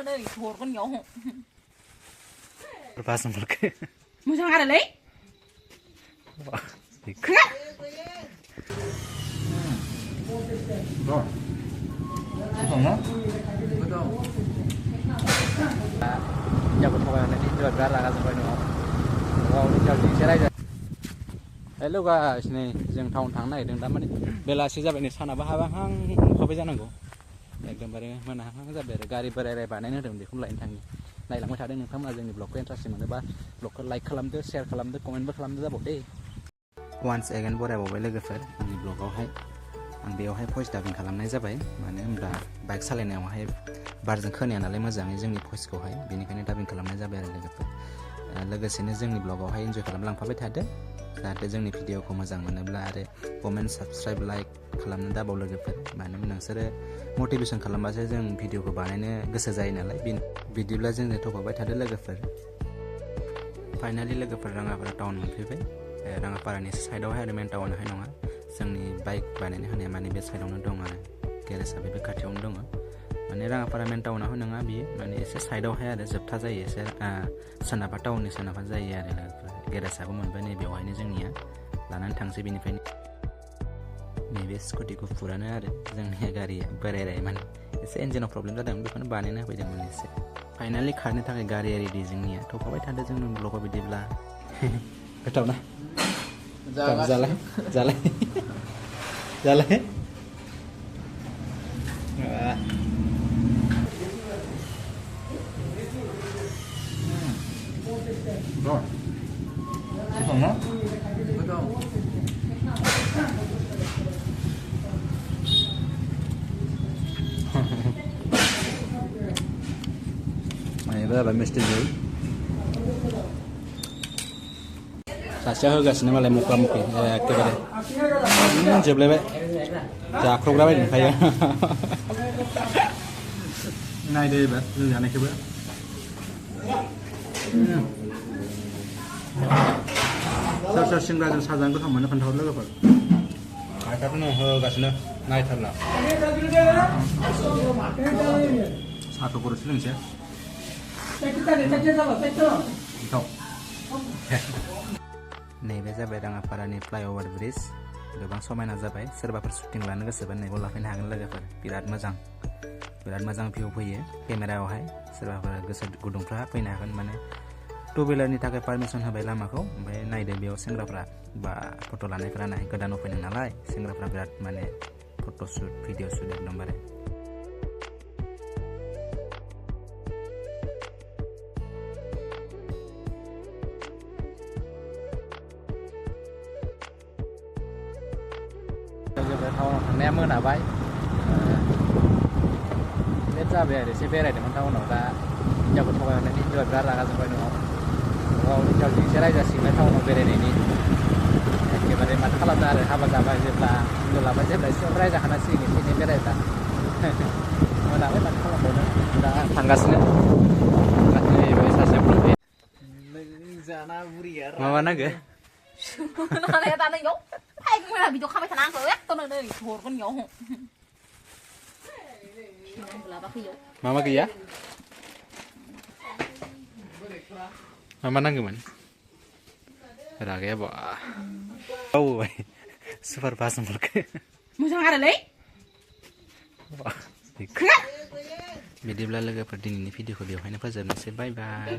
नै हरगोननियाव Pas mereka. मोजां आरोलै खोना Hello guys, nih जों टाउन थांनो नागिरदों दा माने बेलासि जाबाय नै सानाबो हाबाहां अखाबो जानांगौ एकदमबारे मोनाहां जाबाय आरो गारि बोराय बानायनो होदों बेखौ लायनो थांनि नायलांबाय थादों नोंथांमोना जोंनि ब्लगखौ इन्टारेस्टिं मोनोबा ब्लगखौ लाइक खालामदो शेयार खालामदो कमेन्टबो खालामदो जाबाव दे वान्स एगेन बरायबावबाय लोगोफोर आंनि ब्लगावहाय आं बेयावहाय भइस डाबिं खालामनाय जाबाय मानो होनब्ला बाइक सालायनायावहाय बारजों खोनाया नालाय मोजाङै जोंनि भइसखौहाय बेनिखायनो डाबिं खालामनाय जाबाय आरो लोगोफोर लोगोसेनो जोंनि ब्लगावहाय इन्जय खालामलांफाबाय थादो जाहाथे जोंनि भिडिअखौ मोजां मोनोब्ला आरो कमेन्ट साबस्क्राइब लाइक खालामनो दाबाव लोगोफोर मानो होनबा नोंसोरो मटिभेसन खालामबासो जों भिडिअखौ बानायनो गोसो जायो नालाय बिदिब्ला जोंनो थ'बाय थादो लोगोफोर फाइनालि लोगोफोर राङापारा टाउन मोनफैबाय राङापारानि साइडआवहाय आरो मेन टाउनावहाय नङा जोंनि बाइक बानायनो होनाया माने बे साइडआवनो दं आरो गेरेजआ बे खाथियावनो दङ माने राङापारा मेन टाउनावहाय नङा बियो माने एसे साइडआवहाय आरो जोबथा जायो एसे सोनाबहा टाउननि सोनाबहा जायो आरो लोगोफोर गेरेजआबो मोनबाय नैबेयावहायनो जोंनिया लानानै थांसै बेनिफ्रायनो नैबे स्कुटि गुफुरानो आरो जोंनि गारिया बोराय माने एसे इन्जिनाव प्रब्लेम जादों बेखौनो बानायना होफैदोंमोन एसे फाइनालि खारनो थाखाय गारिया रेडि जोंनिया थ'फाबाय थादो जोंनि ब्लगाव बिदिब्ला गोथाव ना जालाय जालाय जालाय गोथाव ना गोथाव मानिबा जाबाय मिस्टि जै सासेया होगासिनो मालाय मक्ला मक्लि एखेबारे जोबलायबाय जाख्रबग्रा बायदि नुखायो नायदो एबार जों जानायखौबो सोर सोर सिंग्राजों साजानो गोथाव मोनो खोन्थाहर लोगोफोर आइटाखौनो होगासिनो नायथारला साहाखौ गरसे लोंसै नैबे जाबाय राङापारानि फ्लाइअभार ब्रिज गोबां समायना जाबाय सोरबाफोर शुटिं लानो गोसोबा नैबेयाव लाफैनो हागोन लोगोफोर बिराद मोजां भिउ फैयो केमेरायावहाय सोरबाफोर गोसो गुदुंफ्रा फैनो हागोन माने टु व्हिलारनि थाखाय पारमिसन होबाय लामाखौ ओमफ्राय नायदो बेयाव सेंग्राफ्रा बा फट' लानायफ्रा गोदान अपेनिं नालाय सेंग्राफ्रा बिराद माने फट' शुट भिडिअ शुट एकदमबारे टाउनाव थांनाया मोनाबाय लेट जाबाय आरो एसे बेरायदोंमोन टाउनाव दा हिनजावखौ थगायनानै हिनजावा बिराद रागा जोंबाय न'आव हिनजावजों एसे रायजासिगोन टाउनाव बेरायनायनि एखेबारे माथो खालामदों आरो हाबा जाबाय जेब्ला हिनजाव लाबाय जेब्ला एसेबाबो रायजाखानांसिगोन एसे एनै बेरायब्ला मोनाबाय माथो खालामबावनो दा थांगासिनो सासे माबा नांगौ मोना भिडिअ खालामबाय थाना आंखौ एकदम नै हरगोननियाव मामा गैया मामा नांगौमोन रागाया बा बावबाय सुपार फास्ट मोनखो मोजां आरोलै बिदिब्ला लोगोफोर दिनैनि भिडिअखौ बेवहायनो फोजोबनोसै बाय बाय